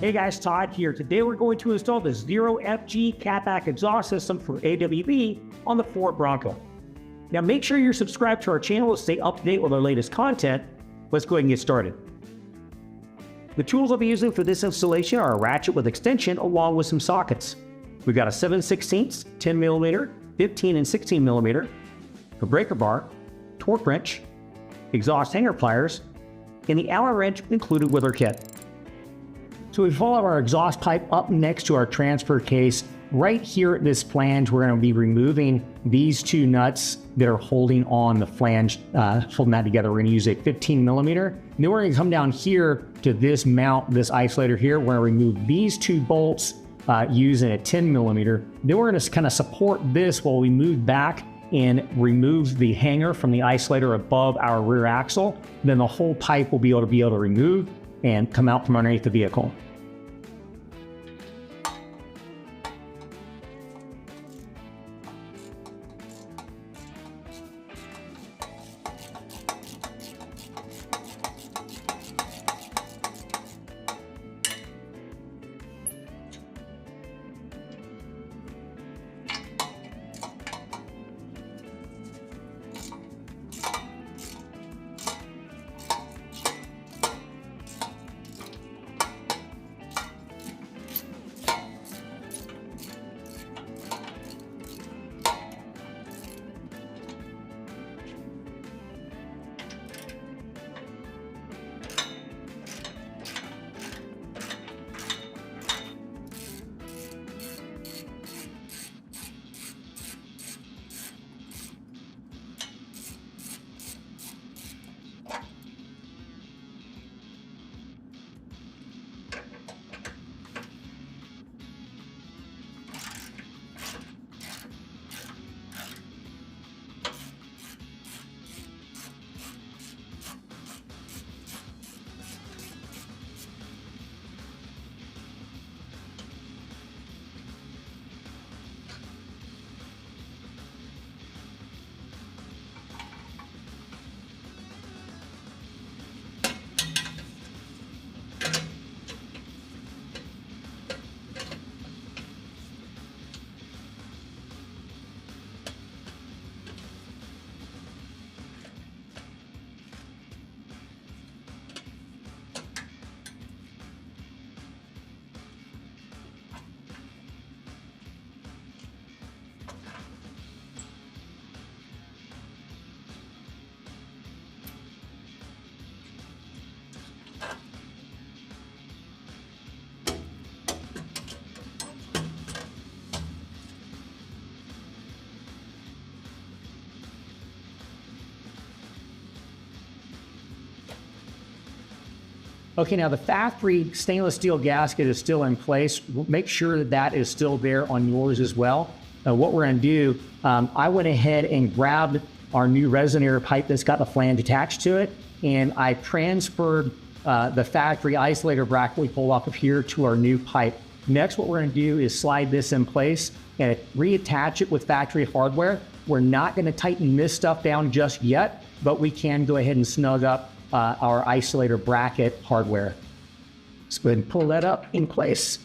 Hey guys, Todd here. Today we're going to install the 0FG catback exhaust system for AWE on the Ford Bronco. Now make sure you're subscribed to our channel to stay up to date with our layest content. Let's go ahead and get started. The tools I'll be using for this installation are a ratchet with extension along with some sockets. We've got a 7/16, 10mm, 15 and 16mm, a breaker bar, torque wrench, exhaust hanger pliers, and the Allen wrench included with our kit. So we follow our exhaust pipe up next to our transfer case. Right here at this flange, we're going to be removing these two nuts that are holding on the flange, holding that together. We're going to use a 15mm. And then we're going to come down here to this mount, this isolator here. We're going to remove these two bolts using a 10mm. Then we're going to kind of support this while we move back and remove the hanger from the isolator above our rear axle. Then the whole pipe will be able to remove and come out from underneath the vehicle. Okay, now the factory stainless steel gasket is still in place. Make sure that that is still there on yours as well. What we're going to do, I went ahead and grabbed our new resonator pipe that's got the flange attached to it, and I transferred the factory isolator bracket we pulled off of here to our new pipe. Next, what we're going to do is slide this in place and reattach it with factory hardware. We're not going to tighten this stuff down just yet, but we can go ahead and snug up our isolator bracket hardware. Let's go ahead and pull that up in place.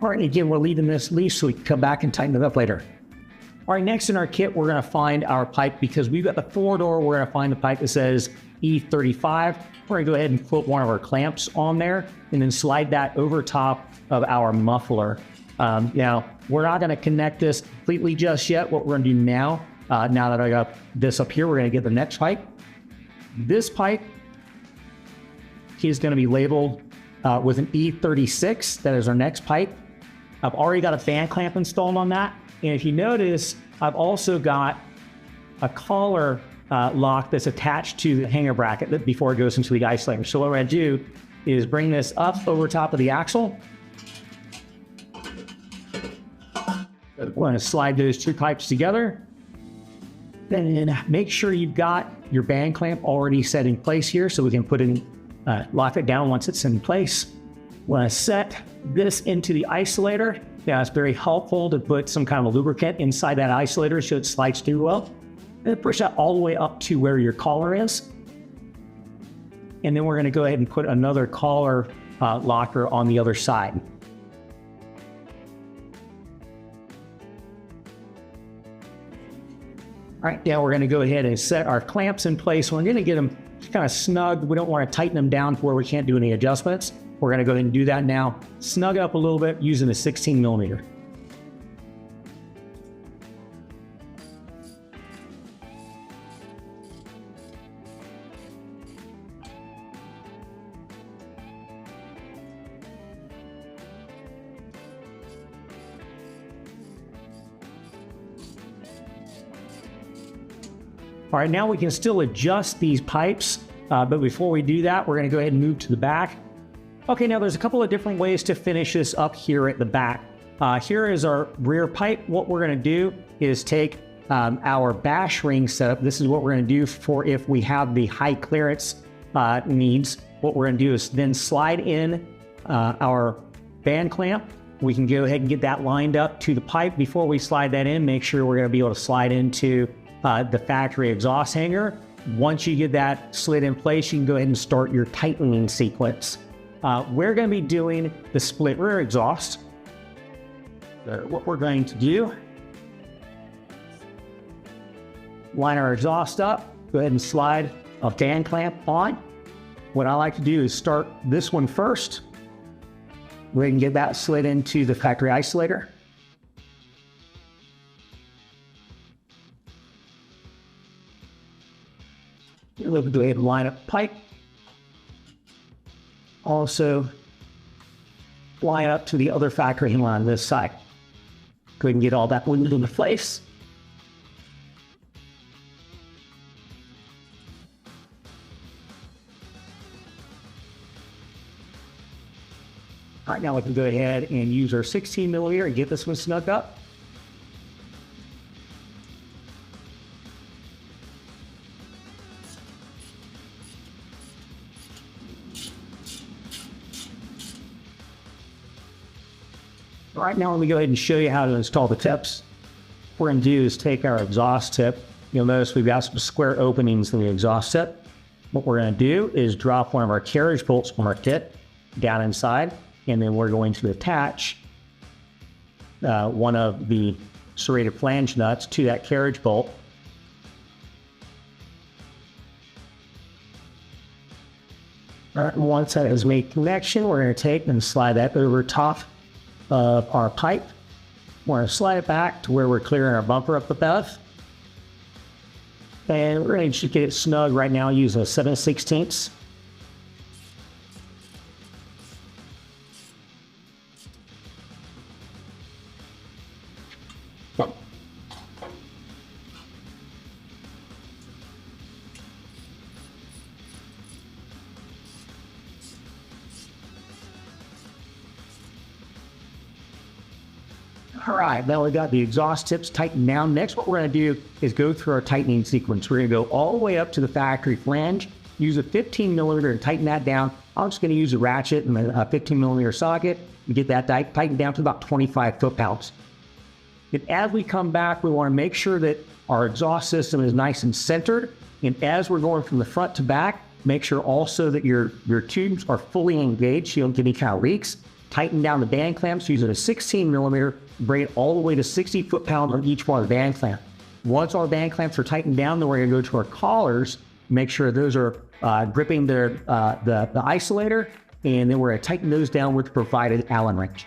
All right, again, we're leaving this loose so we can come back and tighten it up later. All right, next in our kit, we're gonna find our pipe because we've got the 4-door, we're gonna find the pipe that says E35. We're gonna go ahead and put one of our clamps on there and then slide that over top of our muffler. Now, we're not gonna connect this completely just yet. What we're gonna do now, now that I got this up here, we're gonna get the next pipe. This pipe is gonna be labeled with an E36. That is our next pipe. I've already got a band clamp installed on that. And if you notice, I've also got a collar lock that's attached to the hanger bracket before it goes into the isolator. So what we're gonna do is bring this up over top of the axle. We're gonna slide those two pipes together. Then make sure you've got your band clamp already set in place here so we can put in, lock it down once it's in place. We're gonna set this into the isolator. Now it's very helpful to put some kind of a lubricant inside that isolator so it slides through well. And push that all the way up to where your collar is. And then we're gonna go ahead and put another collar locker on the other side. All right, now we're gonna go ahead and set our clamps in place. We're gonna get them kind of snug. We don't wanna tighten them down to where we can't do any adjustments. We're gonna go ahead and do that now. Snug it up a little bit using a 16 millimeter. All right, now we can still adjust these pipes, but before we do that, we're gonna go ahead and move to the back. Okay, now there's a couple of different ways to finish this up here at the back. Here is our rear pipe. What we're gonna do is take our bash ring setup. This is what we're gonna do for if we have the high clearance needs. What we're gonna do is then slide in our band clamp. We can go ahead and get that lined up to the pipe. Before we slide that in, make sure we're gonna be able to slide into the factory exhaust hanger. Once you get that slid in place, you can go ahead and start your tightening sequence. We're going to be doing the split rear exhaust. What we're going to do, line our exhaust up, go ahead and slide a band clamp on. What I like to do is start this one first. Go ahead and get that slid into the factory isolator. We'll go ahead and line up pipe. Also, line up to the other factory line on this side. Go ahead and get all that wind into place. All right, now we can go ahead and use our 16 millimeter and get this one snugged up. All right, now let me go ahead and show you how to install the tips. What we're going to do is take our exhaust tip. You'll notice we've got some square openings in the exhaust tip. What we're going to do is drop one of our carriage bolts from our kit down inside, and then we're going to attach one of the serrated flange nuts to that carriage bolt. All right, once that has made connection, we're going to take and slide that over top of our pipe. We're going to slide it back to where we're clearing our bumper up above. And we're going to get it snug right now using a 7/16. All right, now we've got the exhaust tips tightened down. Next, what we're going to do is go through our tightening sequence. We're going to go all the way up to the factory flange, use a 15 millimeter and tighten that down. I'm just going to use a ratchet and a 15 millimeter socket and get that tightened down to about 25 foot-pounds. And as we come back, we want to make sure that our exhaust system is nice and centered. And as we're going from the front to back, make sure also that your tubes are fully engaged so you don't get any kind of leaks. tighten down the band clamps using a 16 millimeter, bring it all the way to 60 foot-pounds on each one of the band clamp. Once our band clamps are tightened down, then we're going to go to our collars, make sure those are gripping the isolator, and then we're going to tighten those down with the provided Allen wrench.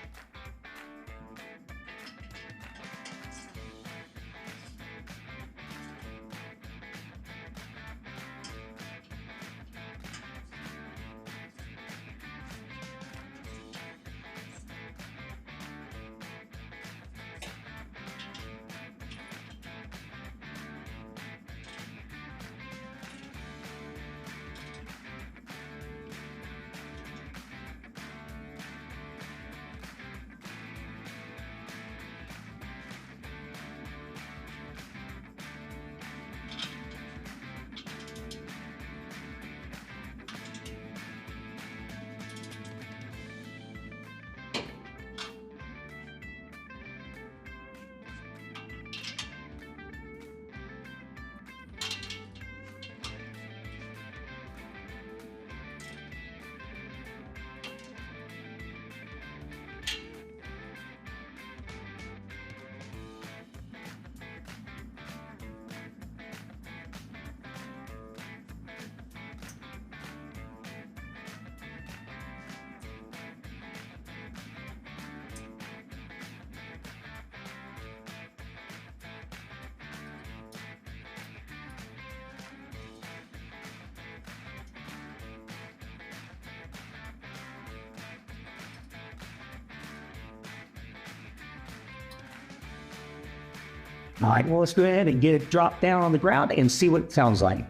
All right, well, let's go ahead and get it dropped down on the ground and see what it sounds like.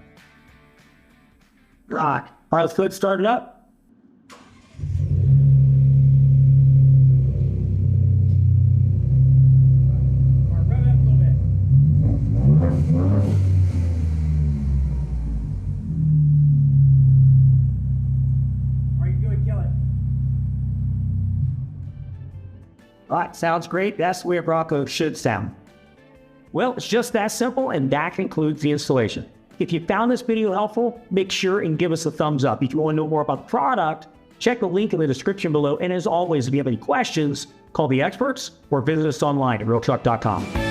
All right, let's go ahead and start it up. All right, sounds great. That's the way a Bronco should sound. Well, it's just that simple, and that concludes the installation. If you found this video helpful, make sure and give us a thumbs up. If you want to know more about the product, check the link in the description below. And as always, if you have any questions, call the experts or visit us online at RealTruck.com.